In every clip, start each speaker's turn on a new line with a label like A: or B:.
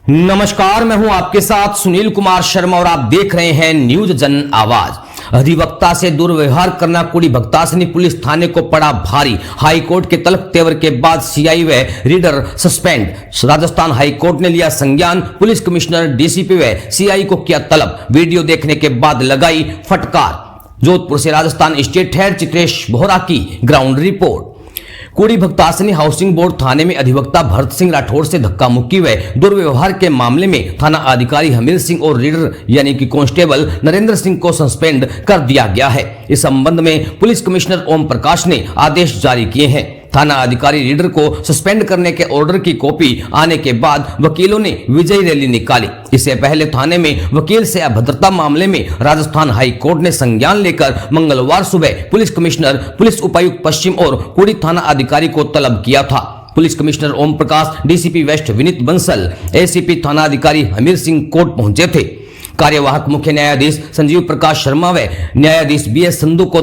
A: नमस्कार, मैं हूं आपके साथ सुनील कुमार शर्मा और आप देख रहे हैं न्यूज जन आवाज। अधिवक्ता से दुर्व्यवहार करना कुड़ी भक्तासनी पुलिस थाने को पड़ा भारी। हाईकोर्ट के तलब तेवर के बाद सीआई व रीडर सस्पेंड। राजस्थान हाईकोर्ट ने लिया संज्ञान। पुलिस कमिश्नर, डीसीपी व सीआई को किया तलब। वीडियो देखने के बाद लगाई फटकार। जोधपुर से राजस्थान स्टेट हेड चित्रेश बोहरा की ग्राउंड रिपोर्ट। कुड़ी भक्तासनी हाउसिंग बोर्ड थाने में अधिवक्ता भरत सिंह राठौर से धक्का मुक्की व दुर्व्यवहार के मामले में थाना अधिकारी हमीर सिंह और रीडर यानी कि कांस्टेबल नरेंद्र सिंह को सस्पेंड कर दिया गया है। इस संबंध में पुलिस कमिश्नर ओम प्रकाश ने आदेश जारी किए हैं। थाना अधिकारी रीडर को सस्पेंड करने के ऑर्डर की कॉपी आने के बाद वकीलों ने विजयी रैली निकाली। इससे पहले थाने में वकील से अभद्रता मामले में राजस्थान हाई कोर्ट ने संज्ञान लेकर मंगलवार सुबह पुलिस कमिश्नर, पुलिस उपायुक्त पश्चिम और कुड़ी थाना अधिकारी को तलब किया था। Police commissioner Om Prakash, DCP west Vineet Bansal, ACP थाना अधिकारी हमीर सिंह कोर्ट पहुंचे थे। कार्यवाहक मुख्य न्यायाधीश संजीव प्रकाश शर्मा व न्यायाधीश बीएस संधू को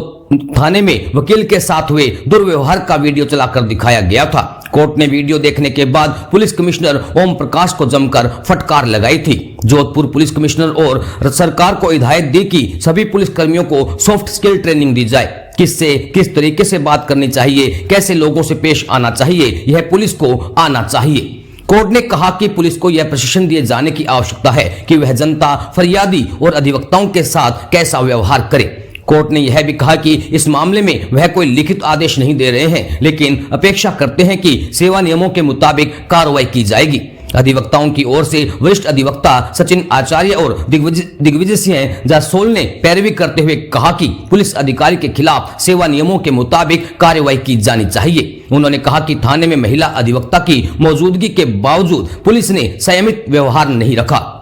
A: थाने में वकील के साथ हुए दुर्व्यवहार का वीडियो चलाकर दिखाया गया था। कोर्ट ने वीडियो देखने के बाद पुलिस कमिश्नर ओम प्रकाश को जमकर फटकार लगाई थी। जोधपुर पुलिस कमिश्नर और सरकार को हिदायत दी कि सभी पुलिस कर्मियों को सॉफ्ट स्किल ट्रेनिंग दी जाए। किससे किस तरीके से बात करनी चाहिए, कैसे लोगों से पेश आना चाहिए, यह पुलिस को आना चाहिए। कोर्ट ने कहा कि पुलिस को यह प्रशिक्षण दिए जाने की आवश्यकता है कि वह जनता, फरियादी और अधिवक्ताओं के साथ कैसा व्यवहार करे। कोर्ट ने यह भी कहा कि इस मामले में वह कोई लिखित आदेश नहीं दे रहे हैं, लेकिन अपेक्षा करते हैं कि सेवा नियमों के मुताबिक कार्रवाई की जाएगी। अधिवक्ताओं की ओर से वरिष्ठ अधिवक्ता सचिन आचार्य और दिग्विजय सिंह जासोल ने पैरवी करते हुए कहा कि पुलिस अधिकारी के खिलाफ सेवा नियमों के मुताबिक कार्रवाई की जानी चाहिए। उन्होंने कहा कि थाने में महिला अधिवक्ता की मौजूदगी के बावजूद पुलिस ने संयमित व्यवहार नहीं रखा।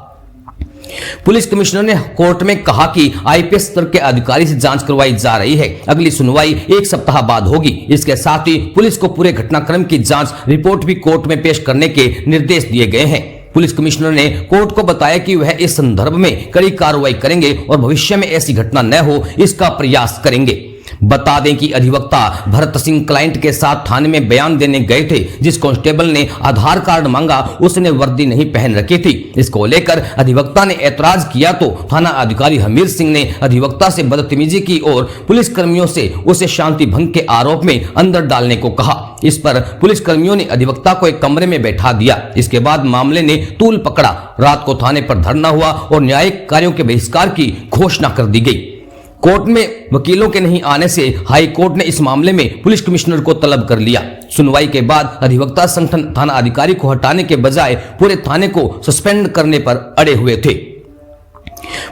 A: पुलिस कमिश्नर ने कोर्ट में कहा कि आईपीएस स्तर के अधिकारी से जांच करवाई जा रही है। अगली सुनवाई 1 सप्ताह बाद होगी। इसके साथ ही पुलिस को पूरे घटनाक्रम की जांच रिपोर्ट भी कोर्ट में पेश करने के निर्देश दिए गए हैं। पुलिस कमिश्नर ने कोर्ट को बताया कि वह इस संदर्भ में कड़ी कार्रवाई करेंगे और भविष्य में ऐसी घटना न हो इसका प्रयास करेंगे। बता दें कि अधिवक्ता भरत सिंह क्लाइंट के साथ थाने में बयान देने गए थे। जिस कांस्टेबल ने आधार कार्ड मांगा उसने वर्दी नहीं पहन रखी थी। इसको लेकर अधिवक्ता ने ऐतराज किया तो थाना अधिकारी हमीर सिंह ने अधिवक्ता से बदतमीजी की और पुलिस कर्मियों से उसे शांति भंग के आरोप में अंदर डालने को कहा। इस पर पुलिस कर्मियों ने अधिवक्ता को एक कमरे में बैठा दिया। इसके बाद मामले ने तूल पकड़ा। रात को थाने पर धरना हुआ और न्यायिक कार्यों के बहिष्कार की घोषणा कर दी गई। कोर्ट में वकीलों के नहीं आने से हाई कोर्ट ने इस मामले में पुलिस कमिश्नर को तलब कर लिया। सुनवाई के बाद अधिवक्ता संगठन थाना अधिकारी को हटाने के बजाय पूरे थाने को सस्पेंड करने पर अड़े हुए थे।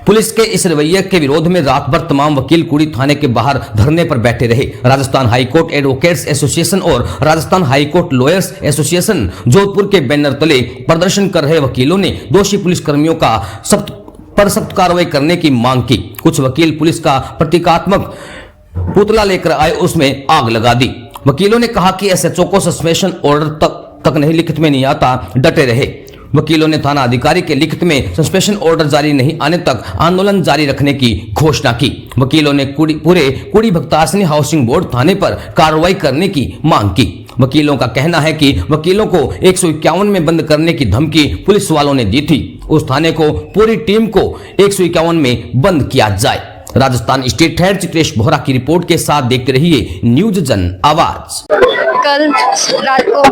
A: पुलिस के इस रवैये के विरोध में रात भर तमाम वकील कुड़ी थाने के बाहर धरने पर बैठे रहे। राजस्थान हाईकोर्ट एडवोकेट्स एसोसिएशन और Rajasthan high court lawyers association Jodhpur के बैनर तले प्रदर्शन कर रहे वकीलों ने दोषी पुलिस कर्मियों का सख्त कार्रवाई करने की मांग की। कुछ वकील पुलिस का प्रतीकात्मक पुतला लेकर आए, उसमें आग लगा दी। वकीलों ने कहा कि एसएचओ को सस्पेंशन ऑर्डर तक नहीं लिखित में नहीं आता, डटे रहे। वकीलों ने थाना अधिकारी के लिखित में सस्पेंशन ऑर्डर जारी नहीं आने तक आंदोलन जारी रखने की घोषणा की। वकीलों ने पूरे कुड़ी भक्तासनी हाउसिंग बोर्ड थाने पर कार्रवाई करने की मांग की। वकीलों का कहना है कि वकीलों को 151 में बंद करने की धमकी पुलिस वालों ने दी थी। उस थाने को पूरी टीम को 151 में बंद किया जाए। राजस्थान स्टेट हेड चित्रेश बोहरा की रिपोर्ट के साथ देखते रहिए न्यूज जन आवाज।
B: कल रात को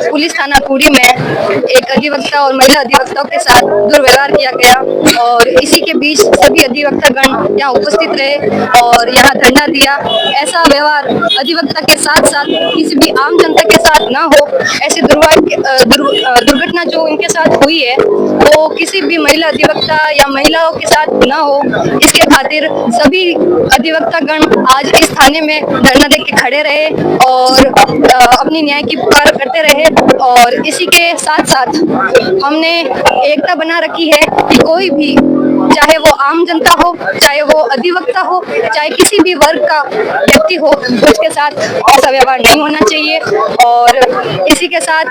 B: पुलिस थाना कुड़ी में एक अधिवक्ता और महिला अधिवक्ताओं के साथ दुर्व्यवहार किया गया और इसी के बीच सभी अधिवक्तागण यहाँ उपस्थित रहे और यहाँ धरना दिया। ऐसा व्यवहार अधिवक्ता के साथ साथ किसी भी आम जनता के साथ ना हो, ऐसी दुर्घटना जो इनके साथ हुई है वो किसी भी महिला अधिवक्ता या महिलाओं के साथ ना हो, इसके खातिर सभी अधिवक्तागण आज इस थाने में धरना देके खड़े रहे और अपनी न्याय की पुकार करते रहे। और इसी के साथ साथ हमने एकता बना रखी है कि कोई भी चाहे वो आम जनता हो, चाहे वो अधिवक्ता हो, चाहे किसी भी वर्ग का व्यक्ति हो, उसके साथ ऐसा व्यवहार नहीं होना चाहिए। और इसी के साथ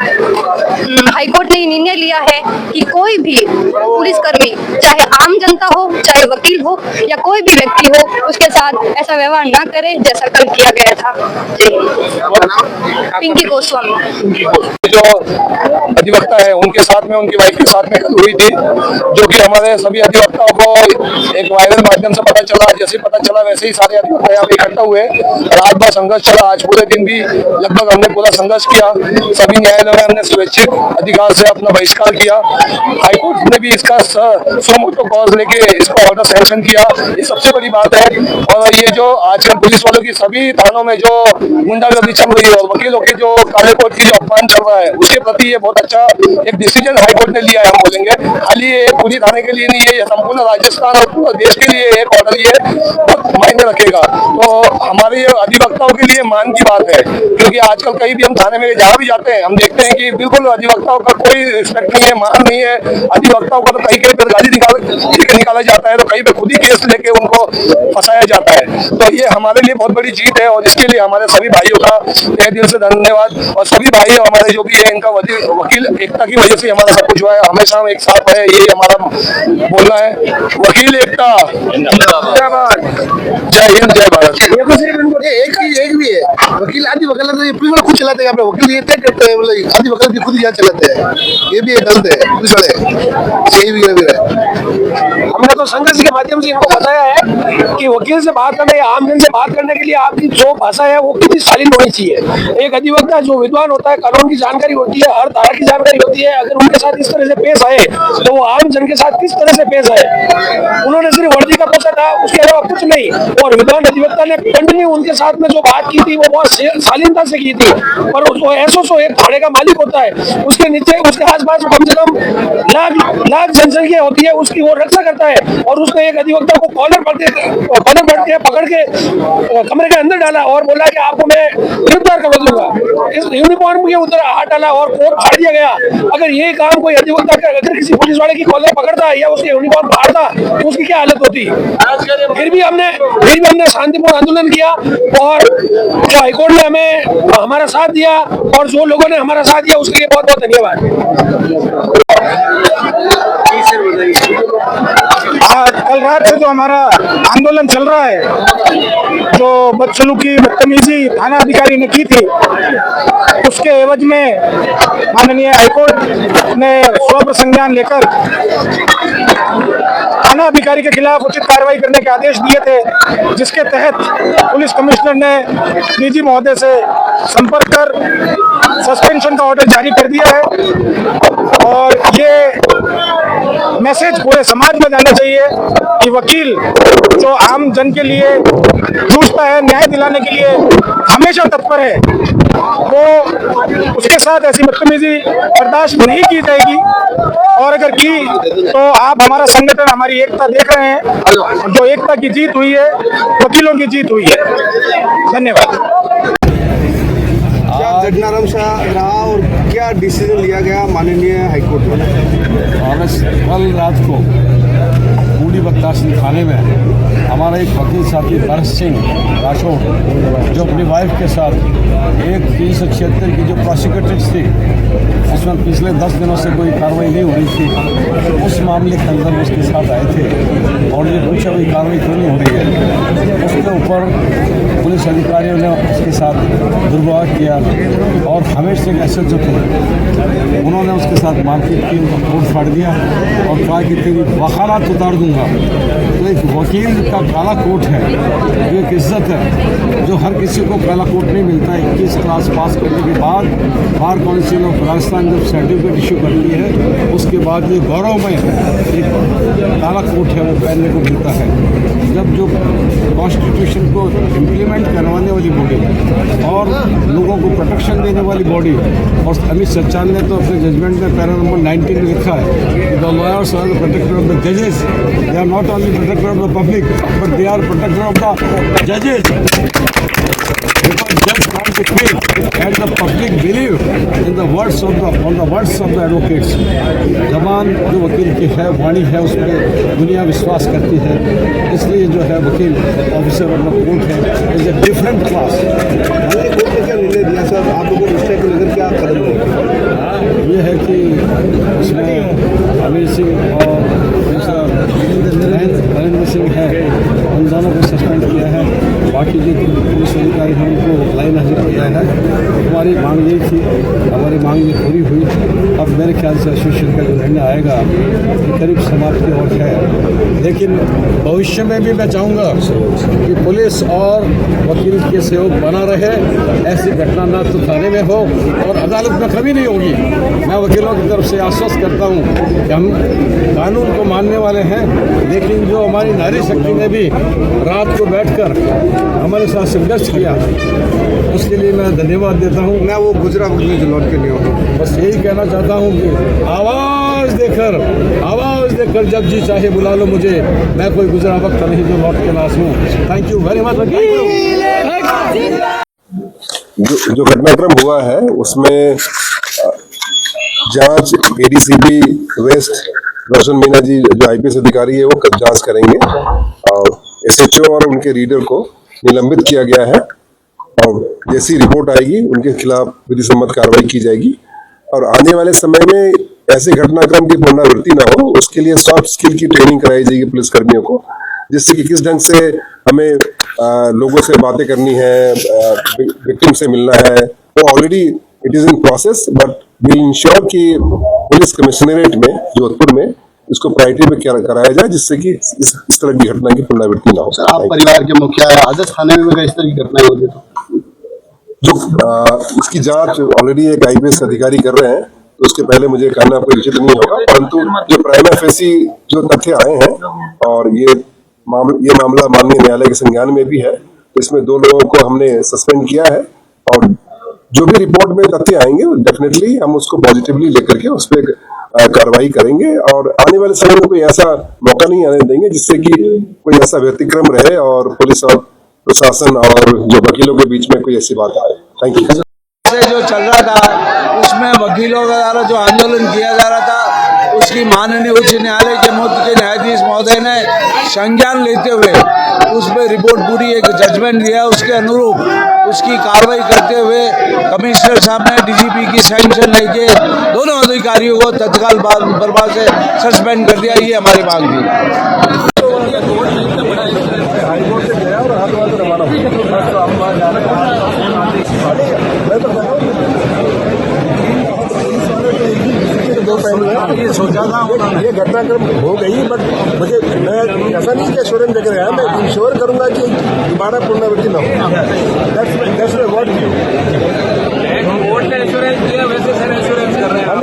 B: हाईकोर्ट ने निर्णय लिया है कि कोई भी पुलिसकर्मी, चाहे आम जनता हो, चाहे वकील हो या कोई भी व्यक्ति हो, उसके साथ ऐसा व्यवहार ना करे जैसा कल किया गया था। पिंकी गोस्वामी
C: जो अधिवक्ता है उनके साथ में, उनकी वाइफ के साथ में कल हुई थी, जो कि हमारे सभी अधिवक्ताओं को एक वायरल माध्यम से पता चला। जैसे पता चला वैसे ही सारे अधिवक्ता यहाँ पे इकट्ठा हुए। रात भर संघर्ष चला, आज पूरे दिन भी लगभग हमने पूरा संघर्ष किया। सभी न्यायालयों में हमने स्वैच्छिक अधिकार से अपना बहिष्कार किया। हाईकोर्ट ने भी इसका सुमोटो कॉज लेके इसको ऑर्डर सैंक्शन किया, ये सबसे बड़ी बात है। और ये जो आजकल पुलिस वालों की सभी थानों में जो गुंडागर्दी चल रही है और वकीलों के जो काले कोर्ट की जो अपमान चल रहा है, उसके प्रति ये बहुत अच्छा एक डिसीजन हाईकोर्ट ने लिया है। हम बोलेंगे खाली ये पूरी थाने के लिए नहीं है, ये संपूर्ण राजस्थान और पूरे देश के लिए एक ऑर्डर ये बहुत मायने रखेगा। तो हमारे ये अधिवक्ताओं के लिए मान की बात है, क्योंकि आजकल कहीं भी हम थाने में जहाँ भी जाते हैं हम देखते हैं कि बिल्कुल अधिवक्ताओं का कोई रिस्पेक्ट नहीं है, मान नहीं है। अधिवक्ताओं का तो कहीं कहीं पर गाली निकाला जाता है, तो कहीं पे खुद ही केस लेके उनको फंसाया जाता है। तो ये हमारे लिए बहुत बड़ी जीत है और इसके लिए हमारे सभी भाइयों का तहे दिल से धन्यवाद। और सभी भाई हमारे जो भी है, इनका वकील एकता की वजह से हमारा सब कुछ हुआ है। हमेशा हम एक साथ है, यही हमारा बोलना है। वकील एकता जिंदाबाद, जय हिंद, जय भारत।
D: एक भी है वकील आदि वकालत पुलिस वाले खुद चलाते हैं, यहाँ पे वकील ये तय करते हैं, मतलब आदि वकालत भी खुद यहाँ चलाते हैं। ये भी गलत है, पुलिस वाले सही भी है।
E: हमने तो संघर्ष के माध्यम से इनको बताया है कि वकील से बात करने या आम जन से बात करने के लिए आपकी जो भाषा है वो कितनी शालीन होनी चाहिए। एक अधिवक्ता जो विद्वान होता है, कानून की जानकारी होती है, हर धारा की जानकारी होती है, अगर उनके साथ इस तरह से पेश आए तो वो आम जन के साथ किस तरह से पेश आए। उन्होंने सिर्फ वर्दी का पूछा था, उसके अलावा कुछ नहीं। और विद्वान अधिवक्ता ने कंटिन्यू उनके साथ में जो बात की थी वो बहुत शालीनता से की थी। और उसको एक थाने का मालिक होता है, उसके नीचे उसके आसपास कम से कम लाख जनसंख्या होती है, उसकी वो रक्षा करता है। और उसने एक अधिवक्ता को कॉलर पकड़ के कमरे के अंदर डाला और बोला कि आपको मैं गिरफ्तार कर दूंगा। इस यूनिफॉर्म के उधर हाथ डाला और कोट फाड़ दिया गया। अगर यही काम कोई अधिवक्ता अगर किसी पुलिस वाले की कॉलर पकड़ता या उसके यूनिफॉर्म फाड़ता तो उसकी क्या हालत होती। फिर भी हमने शांतिपूर्ण आंदोलन किया और जो हाईकोर्ट ने हमें हमारा साथ दिया और जो लोगों ने हमारा साथ दिया उसके लिए बहुत बहुत धन्यवाद।
F: कल रात से जो हमारा आंदोलन चल रहा है, जो बदसलूकी बदतमीजी थाना अधिकारी ने की थी, उसके एवज में माननीय हाईकोर्ट ने सौम्य संज्ञान लेकर थाना अधिकारी के खिलाफ उचित कार्रवाई करने के आदेश दिए थे, जिसके तहत पुलिस कमिश्नर ने डीजी महोदय से संपर्क कर सस्पेंशन का ऑर्डर जारी कर दिया है। और ये मैसेज पूरे समाज में जाना चाहिए कि वकील जो आम जन के लिए जूझता है, न्याय दिलाने के लिए हमेशा तत्पर है, वो उसके साथ ऐसी बदतमीजी बर्दाश्त नहीं की जाएगी। और अगर की तो आप हमारा संगठन, हमारी एकता देख रहे हैं, जो एकता की जीत हुई है, वकीलों की जीत हुई है। धन्यवाद।
D: क्या घटनाक्रम रहा और क्या डिसीजन लिया गया माननीय हाईकोर्ट में?
G: कल रात को बूढ़ी बदताशी थाने में हमारा एक वकील साथी भरत सिंह राठौड़ जो अपनी वाइफ के साथ एक 376 की जो प्रोसिक्यूटर्स थी, उसमें पिछले 10 दिनों से कोई कार्रवाई नहीं हो रही थी, उस मामले के अंदर उसके साथ आए थे और ये पूछा भाई कार्रवाई क्यों नहीं हो रही है। उसके ऊपर पुलिस अधिकारियों ने उसके साथ दुर्व्यवहार किया और हमेशा एक ऐसे जो थे उन्होंने उसके साथ मारपीट की, उनका कोट फाड़ दिया और कहा कि तेरी वकालत उतार दूंगा। तो एक वकील का काला कोट है, जो एक इज्जत है, जो हर किसी को काला कोट नहीं मिलता। 21 क्लास पास करने के बाद बार काउंसिल ऑफ राजस्थान जब सर्टिफिकेट इशू करती है, उसके बाद ये गौरव में एक काला कोट है वो पहनने को मिलता है। जब जो कॉन्स्टिट्यूशन को इम्प्लीमेंट करवाने वाली बॉडी और लोगों को प्रोटेक्शन देने वाली बॉडी, और अमित सच्चान ने तो अपने जजमेंट में पैरा नंबर 19 में लिखा है, the lawyers are the protector of the जजेस, they are not only protector of the public but they are protector of the जजेस। That's not the case. And the public believe in the words of the advocates. जबान जो वकील की है, वाणी है, उस पर दुनिया विश्वास करती है। इसलिए जो है वकील ऑफिसर और कोर्ट है is a different class.
D: Court ने क्या निर्णय दिया सर? आप लोगों को स्टेप लेकर क्या कदम लेंगे?
G: ये है कि इसमें अमीर सिंह और दूसरा नरेंद्र सिंह है, उन दोनों को सस्पेंड किया है। बाकी जो पुलिस अधिकारी हैं उनको लाइन हाजिर किया है। हमारी मांग यही थी, हमारी मांग ये पूरी हुई। अब मेरे ख्याल से एसोसिएशन का जो निर्णय आएगा ये करीब समाप्ति और है। लेकिन भविष्य में भी मैं चाहूँगा कि पुलिस और वकील के सहयोग बना रहे। ऐसी घटना न तो थाने में हो और अदालत में कभी नहीं होगी। मैं वकीलों की तरफ से आश्वस्त करता हूँ कि हम कानून को मानने वाले हैं, लेकिन जो हमारी नारी शक्ति ने भी रात को बैठकर हमारे साथ संघर्ष किया, उसके लिए मैं धन्यवाद देता हूँ।
D: मैं वो गुजरा वक्त में जो लौट के नहीं होगा।
G: बस यही कहना चाहता हूँ कि आवाज़ देकर जब जी चाहे बुला लो मुझे, मैं कोई गुजरा वक्त नहीं जो लौट के ना आसूं। Thank you very much.
C: जो घटनाक्रम हुआ है उसमें जांच एडीसीपी वेस्ट रोशन मीना जी जो आईपीएस अधिकारी है वो जांच करेंगे और एसएचओ और उनके रीडर को निलंबित किया गया है और जैसी रिपोर्ट आएगी उनके खिलाफ विधि सम्मत कार्रवाई की जाएगी और आने वाले समय में ऐसे घटनाक्रम की पुनरावृत्ति ना हो उसके लिए सॉफ्ट स्किल की ट्रेनिंग कराई जाएगी पुलिस कर्मियों को, जिससे कि किस ढंग से हमें लोगों से बातें करनी है, विक्टिम से मिलना है। वो already it is in process but will ensure कि पुलिस कमिश्नरेट में जोधपुर में इसको प्रायोरिटी में कराया जाए, जिससे कि इस तरह की घटना की पुनरावृत्ति ना हो।
D: सर, आप परिवार के मुखिया है, आदर्श थाने में इस तरह की घटनाएं होती तो
C: जो इसकी जांच ऑलरेडी एक आईपीएस अधिकारी कर रहे हैं, तो उसके पहले मुझे कहना कोई उचित नहीं होगा, परंतु जो प्राइमा फेसी जो तथ्य आए हैं और ये मामला माननीय न्यायालय के संज्ञान में भी है, तो इसमें 2 लोगों को हमने सस्पेंड किया है और जो भी रिपोर्ट में तथ्य आएंगे डेफिनेटली हम उसको पॉजिटिवली लेकर के उस पर कार्रवाई करेंगे और आने वाले समय में कोई ऐसा मौका नहीं आने देंगे जिससे कि कोई ऐसा व्यतिक्रम रहे और पुलिस और प्रशासन और जो वकीलों के बीच में कोई ऐसी बात आए। Thank you.
H: जो चल रहा था उसमें वकीलों द्वारा जो आंदोलन किया जा रहा था उसकी माननीय उच्च न्यायालय के मुख्य न्यायाधीश महोदय ने संज्ञान लेते हुए उस पर रिपोर्ट पूरी एक जजमेंट दिया, उसके अनुरूप उसकी कार्रवाई करते हुए कमिश्नर साहब ने डीजीपी की सैंक्शन लेके दोनों अधिकारियों को तत्काल बर्बाद से सस्पेंड कर दिया। ये हमारी मांग थी।
D: ये सोचा था ये घटनाक्रम हो गई, बट मुझे मैं ऐसा नहीं कि एश्योरेंस देकर गया, मैं इंश्योर करूंगा कि दोबारा पुनरावृत्ति न हो। दैट्स व्हाट कोर्ट ने एश्योरेंस दिया, वैसे सर एश्योरेंस कर रहे हैं आप।